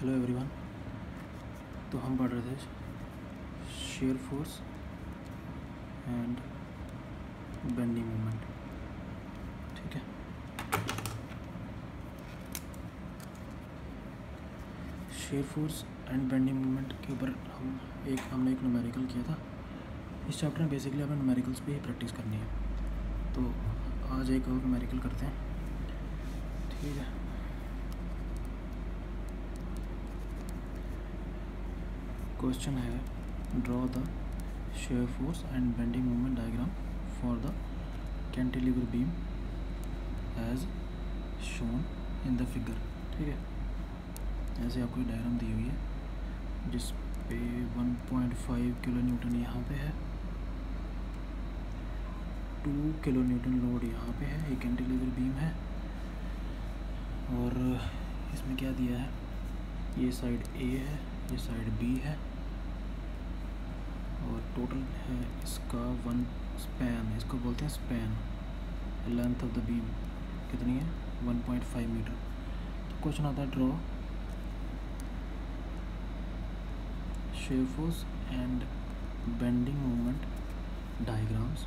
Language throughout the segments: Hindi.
Hello everyone. तो हम पढ़ रहे थे share force and bending moment. ठीक है, shear force and bending moment के ऊपर हमने एक न्यूमेरिकल किया था। इस चैप्टर में बेसिकली हमें न्यूमेरिकल्स पे ही प्रैक्टिस करनी है। तो आज एक और न्यूमेरिकल करते हैं। ठीक है, क्वेश्चन है draw the shear force and bending moment diagram for the cantilever beam as shown in the figure. ठीक है, ऐसे आपको डायग्राम दी हुई है जिस पे 1.5 किलो न्यूटन यहाँ पे है, 2 किलो न्यूटन लोड यहाँ पे है, एक कैंटिलीवर बीम है और इसमें क्या दिया है, ये साइड ए है, ये साइड बी है और टोटल है इसका 1 स्पैन, इसको बोलते हैं span. Length of the beam कितनी है, 1.5 मीटर। तो क्वेश्चन आता है draw shear force and bending moment diagrams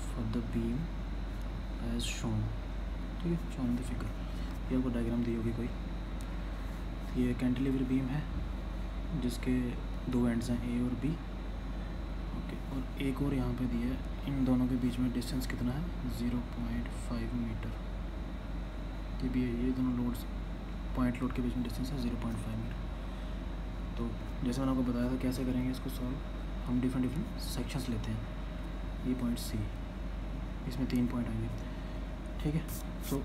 for the beam as shown. ठीक है, शोन इन द फिगर। ये आपको डायग्राम दी होगी कोई। ये कैंटिलीवर बीम है जिसके 2 एंड्स हैं ए और बी। ओके, और एक और यहाँ पे दिया है, इन दोनों के बीच में डिस्टेंस कितना है, 0.5 मीटर। ये भी है, ये दोनों लोड्स पॉइंट लोड के बीच में डिस्टेंस है 0.5 मीटर। तो जैसे मैंने आपको बताया था कैसे करेंगे इसको सॉल्व, हम डिफरेंट सेक्शंस लेते हैं। ये पॉइंट सी, इसमें 3 पॉइंट आएंगे। ठीक है, सो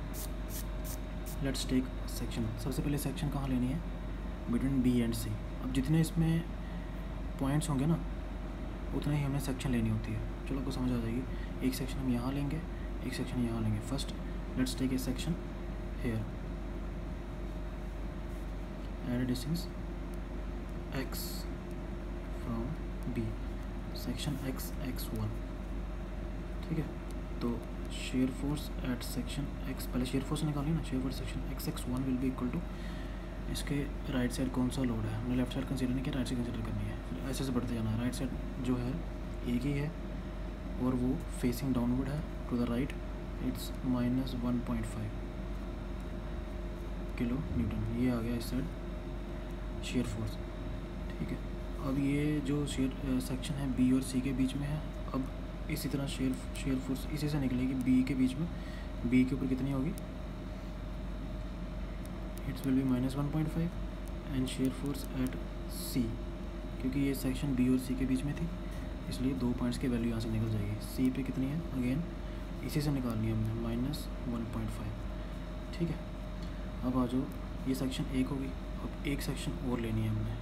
लेट्स टेक सेक्शन। सबसे पहले सेक्शन कहाँ लेनी है, बिटवीन बी एंड सी। अब जितने इसमें पॉइंट्स होंगे ना उतना ही हमें सेक्शन लेनी होती है। चलो आपको समझ आ जाएगी। एक सेक्शन हम यहाँ लेंगे, एक सेक्शन यहाँ लेंगे। First let's take a section here at a distance x from B, section x1। ठीक है, तो shear force at section x, पहले शेयर फोर्स निकालिए ना। Shear force section x1 will be equal to, इसके राइट साइड कौन सा लोड है, हमने लेफ्ट साइड कंसीडर नहीं किया, राइट साइड कंसीडर करनी है। फिर ऐसे बढ़ते जाना है। राइट साइड जो है एक ही है और वो फेसिंग डाउनवर्ड है to the right, it's -1.5 kilo newton. ये आ गया इस साइड शेयर फोर्स। ठीक है, अब ये जो शेयर सेक्शन है बी और सी के बीच में है। अब इसी तरह शेयर फोर्स इसी से निकलेगी बी के बीच में। बी के ऊपर कितनी होगी, it's will be -1.5 and shear force at C, क्योंकि ये सेक्शन बी और सी के बीच में थी इसलिए 2 पॉइंट्स की वैल्यू यहाँ से निकल जाएगी। सी पे कितनी है, अगेन इसी से निकालनी है हमने, -1.5। ठीक है, अब आ जाओ, ये सेक्शन एक होगी। अब एक सेक्शन और लेनी है हमने।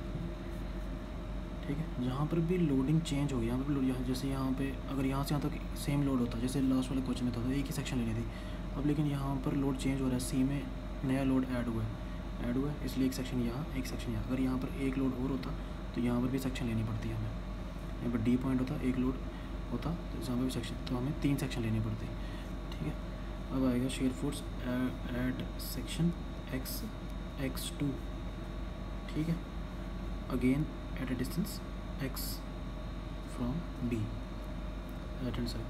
ठीक है, जहाँ पर भी लोडिंग चेंज होगी, यहाँ पर भी लोड, जैसे यहाँ पे अगर यहाँ से यहाँ तक सेम लोड होता, जैसे लास्ट वाले क्वेश्चन में था तो एक ही सेक्शन लेनी थी। अब लेकिन यहाँ पर लोड चेंज हो रहा है, सी में नया लोड ऐड हुआ है, इसलिए एक सेक्शन यहाँ, एक सेक्शन यहाँ। अगर यहाँ पर एक लोड और होता तो यहाँ पर भी सेक्शन लेनी पड़ती है हमें। यहाँ पर डी पॉइंट होता, एक लोड होता तो यहाँ पर भी सेक्शन, तो हमें 3 सेक्शन लेनी पड़ती। ठीक है, अब आएगा share force at section x2। ठीक है, again at a distance x from B, right hand side.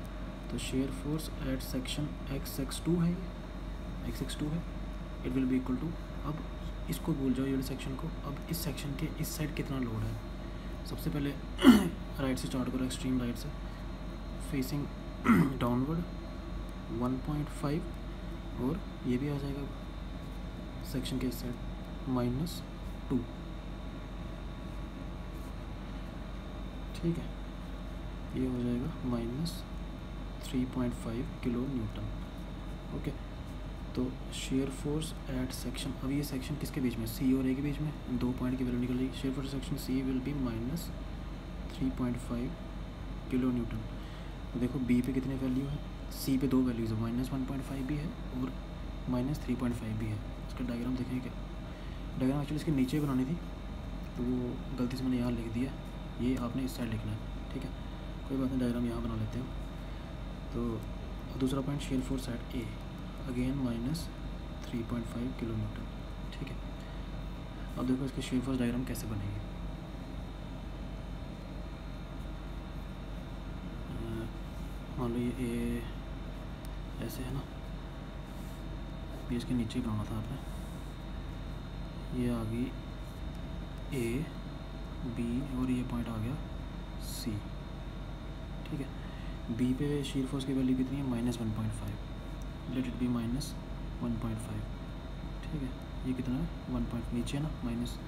तो shear force at section x2 है, x2 है, it will be equal to, अब इसको भूल जाओ ये सेक्शन को। अब इस सेक्शन के इस साइड कितना लोड है, सबसे पहले राइट से स्टार्ट करो, एक्सट्रीम राइट से, फेसिंग डाउनवर्ड 1.5 और ये भी आ जाएगा सेक्शन के इस साइड -2। ठीक है, ये हो जाएगा -3.5 किलो न्यूटन। ओके, तो शेयर फोर्स एट सेक्शन, अब ये सेक्शन किसके बीच में, सी और ए के बीच में, 2 पॉइंट की वैल्यू निकल रही है। Shear force section C will be -3.5 kilo newton. तो देखो बी पे कितनी वैल्यू है, सी पे 2 वैल्यूज़ है, -1.5 भी है और -3.5 भी है। इसका डायग्राम देखें क्या, डायग्राम एक्चुअली इसके नीचे बनानी थी तो वो गलती से मैंने यहाँ लिख दिया, ये आपने इस साइड लिखना है। ठीक है, कोई बात नहीं, डायग्राम यहाँ बना लेते हैं। तो दूसरा पॉइंट शेयर फोर्स एट ए, अगेन माइनस 3.5 किलो न्यूटन। ठीक है, अब देखो इसकी शेयर फोर्स डायग्राम कैसे बनेगी। मान लो ये ऐसे है ना, ये इसके नीचे बनाना था आपने, ये आ गई ए बी और ये पॉइंट आ गया सी। ठीक है, बी पे शीयर फोर्स की वैल्यू कितनी है, -1.5, लेट इट बी -1.5। ठीक है, ये कितना है 1 नीचे ना माइनस।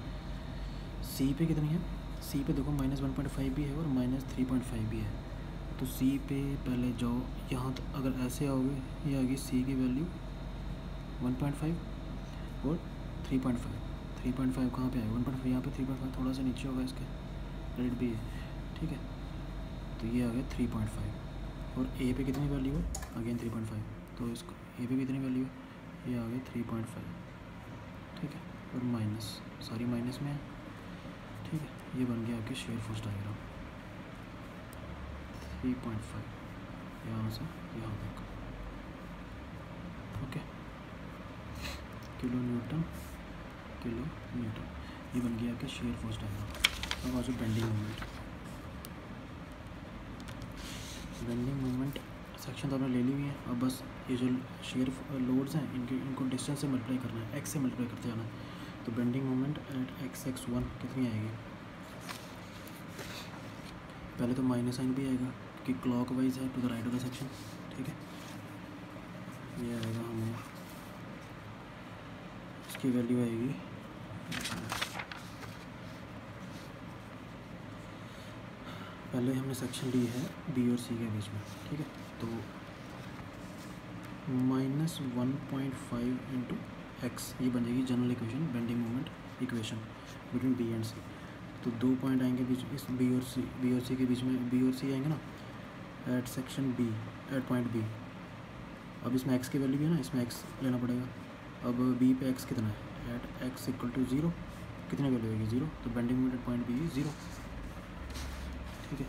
सी पे कितनी है, सी पे देखो -1.5 भी है और -3.5 भी है। तो सी पे पहले जाओ, यहाँ तो अगर ऐसे आओगे, ये आ गई सी की वैल्यू 1.5 और 3.5। 3.5 कहाँ पे है, 1.5 यहाँ पे, 3.5 थोड़ा सा नीचे होगा इसके, रेड भी है। ठीक है, तो ये आ गया 3.5 और ए पे कितनी वैल्यू है, अगेन 3.5, तो इसको ए पे कितनी वैल्यू है, ये आ गया 3.5। ठीक है, और माइनस, सारी माइनस में है। ठीक है, ये बन गया आपकी शेयर फोर्स डायग्राम। 3.5 यहाँ से यहाँ तक। ओके, किलो न्यूटन, ये बन गया आपके शेयर फोर्स डायग्राम। अब आ जाओ bending moment. Bending moment section तो आपने ले ली हुई है, अब बस ये जो शेयर लोड्स हैं इनको डिस्टेंस से मल्टीप्लाई करना है, एक्स से मल्टीप्लाई करते जाना है। तो बेंडिंग मोमेंट एट x(1) कितनी आएगी, पहले तो माइनस साइन भी आएगा कि क्लॉकवाइज है to the right of the section. ठीक है, ये आएगा हमें, इसकी वैल्यू आएगी पहले हमने सेक्शन ली है बी और सी के बीच में। ठीक है, तो -1.5 इंटू एक्स, ये बन जाएगी general equation, bending moment equation between B and C. तो 2 पॉइंट आएंगे बीच, इस बी और सी के बीच में, बी और सी आएंगे ना at section B, at point B. अब इसमें एक्स की वैल्यू भी है ना, इसमें एक्स लेना पड़ेगा। अब बी पे एक्स कितना है, एट एक्स इक्वल टू 0 कितनी वैल्यू आएगी, 0, तो bending moment at point B 0। ठीक है,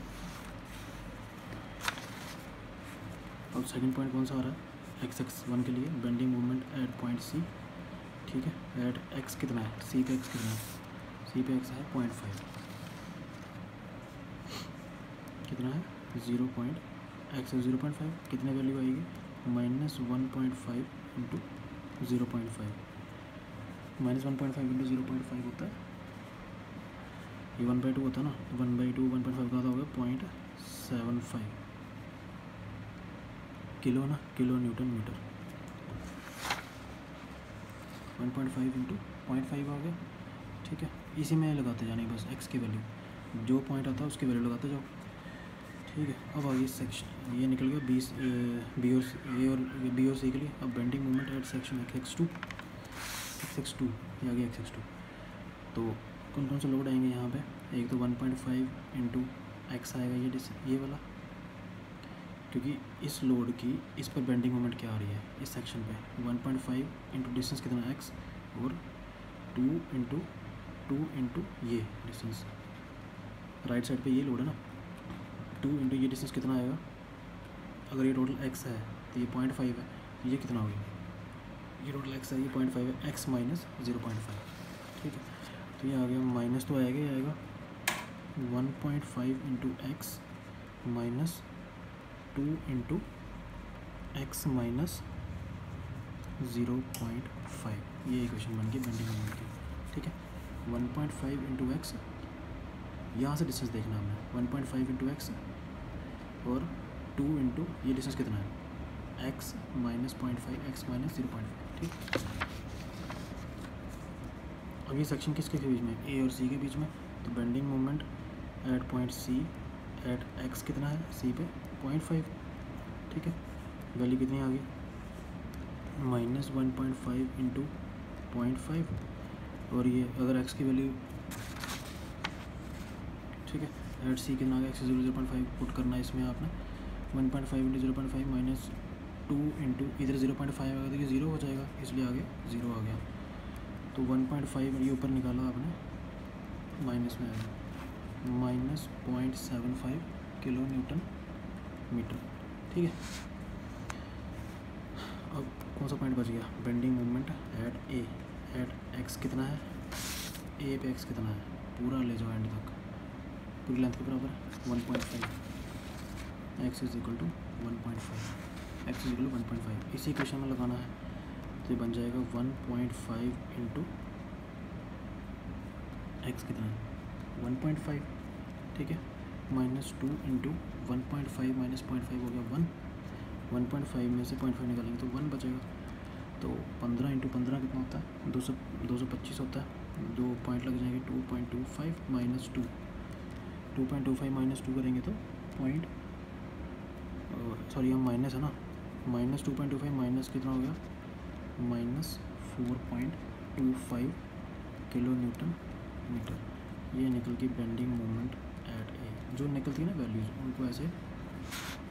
अब सेकंड पॉइंट कौन सा आ रहा है, x(1) के लिए bending moment at point C. ठीक है, एट x कितना है, सी पे x कितना है, सी पे x है 0.5, कितना है 0.x 0.5, कितने वैल्यू आएगी, -1.5 इंटू 0.5, -1.5 इंटू 0.5 होता है, ये 1/2 होता है ना, 1/2 1.5 का होगा 0.75 किलो ना, किलो न्यूटन मीटर। 1.5 इंटू 0.5 आ गया। ठीक है, इसी में लगाते जाने बस एक्स की वैल्यू, जो पॉइंट आता है उसकी वैल्यू लगाते जाओ। ठीक है, अब आगे सेक्शन, ये निकल गया बी और सी के लिए। अब bending moment eight section x(2), ये आ गया x(2). तो कौन कौन से लोड आएंगे यहाँ पे, एक तो 1.5 इंटू एक्स आएगा, ये वाला, क्योंकि इस लोड की इस पर बेंडिंग मोमेंट क्या आ रही है इस सेक्शन पे, 1.5 इंटू डिस्टेंस कितना है x, और 2 इंटू ये डिस्टेंस, राइट साइड पे ये लोड है ना, 2 इंटू ये डिस्टेंस कितना आएगा, अगर ये टोटल x है तो ये 0.5 है, ये कितना हो गया, ये टोटल x है, ये 0.5 है, x माइनस 0.5। ठीक है, तो ये आ गया, माइनस तो आएगा ही आएगा, 1.5 into x minus 2 into x minus 0.5, ये इक्वेशन बन गई बेंडिंग मोमेंट की। ठीक है, 1.5 इंटू एक्स, यहाँ से डिस्टेंस देखना हमने, 1.5 इंटू एक्स और 2 इंटू ये डिस्टेंस कितना है, एक्स माइनस 0.5, एक्स माइनस 0.5। ठीक, अब ये सेक्शन किसके बीच में, ए और सी के बीच में। तो bending moment at point C at x कितना है, सी पे 0.5। ठीक है, वैल्यू कितनी आ गई, -1.5 इंटू 0.5, और ये अगर एक्स की वैल्यू, ठीक है, एट सी कितना आ गया, एक्स 0.5 पुट करना है इसमें आपने, 1.5 इंटू 0.5 माइनस 2 इंटू इधर 0.5 आएगा तो ये 0 हो जाएगा, इसलिए आगे 0 आ गया। तो 1.5 ये ऊपर निकाला आपने, माइनस में आएगा, -0.75 किलो न्यूटन मीटर। ठीक है, अब कौन सा पॉइंट बच गया। Bending moment at A, at x कितना है, ए पे एक्स कितना है, पूरा ले जाओ एंड तक, पूरी लेंथ के बराबर 1.5, x is equal to 1.5, x is equal to 1.5। इसी इक्वेशन में लगाना है तो ये बन जाएगा 1.5 इंटू एक्स कितना है 1.5, ठीक है, -2 इंटू 1.5 माइनस 0.5 हो गया 1, 1.5 में से 0.5 निकालेंगे तो 1 बचेगा। तो 15 इंटू 15 कितना होता है 225 होता है, 2 पॉइंट लग जाएंगे 2.25 माइनस 2, 2.25 माइनस 2 करेंगे तो पॉइंट, सॉरी हम माइनस है ना, माइनस 2.25 माइनस कितना हो गया -4.25 किलो न्यूटन मीटर। ये निकल की बेंडिंग मोमेंट एट ए। जो निकलती है ना वैल्यूज़, उनको ऐसे,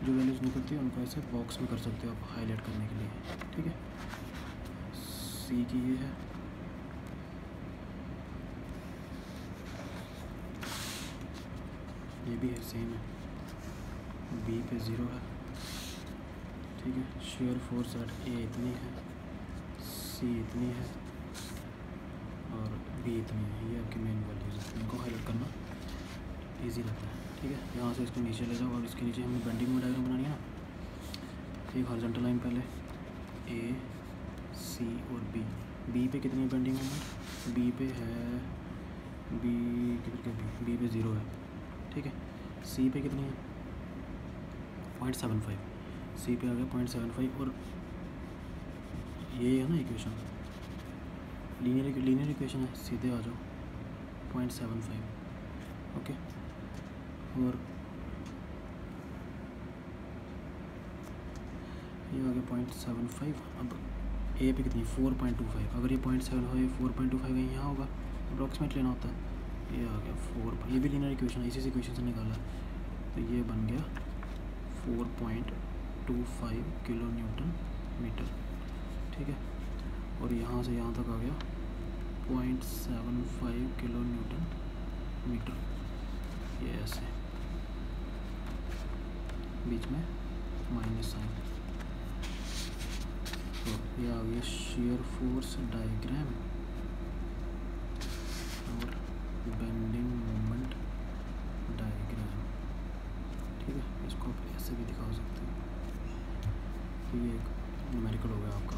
जो वैल्यूज़ निकलती है उनको ऐसे बॉक्स में कर सकते हो आप हाईलाइट करने के लिए, ठीक है। सी की ये है, ये भी है सेम है, बी पे 0 है, ठीक है। शेयर फोर्स एट ए इतनी है, सी इतनी है और बी इतनी है। ये आपकी मेन वैल्यूज है, इनको हाईलाइट करना इजी रहता है, ठीक है। यहाँ से इसको नीचे ले जाओ और इसके नीचे हमें बेंडिंग में डायग्राम बनानी है ना। एक हॉरिजॉन्टल लाइन पहले, ए सी और बी, बी पे कितनी है बेंडिंग मोमेंट, बी पे है, बी किधर के, बी पे 0 है, ठीक है। सी पे कितनी है 0.75, सी पे आ गया 0.75 और ये है ना इक्वेशन, लीनियर इक्वेशन है, सीधे आ जाओ 0.75, ओके। और ये आ गया 0.75। अब ए पे कितनी 4.25, अगर ये 0.7 हो, ये 4.25 यहाँ होगा, अप्रॉक्सीमेट लेना होता है। ये आ गया 4, ये भी लीनियर इक्वेशन है, इसी से इक्वेशन से निकाला है, तो ये बन गया 4.25 किलो न्यूटन मीटर, ठीक है। और यहाँ से यहाँ तक आ गया 0.75 किलो न्यूटन मीटर, ये ऐसे बीच में माइनस साइन। तो ये आ गया शेयर फोर्स डायग्राम और बेंडिंग मोमेंट डायग्राम, ठीक है। इसको आप ऐसे भी दिखा सकते हैं। तो ये एक न्यूमेरिकल हो गया आपका।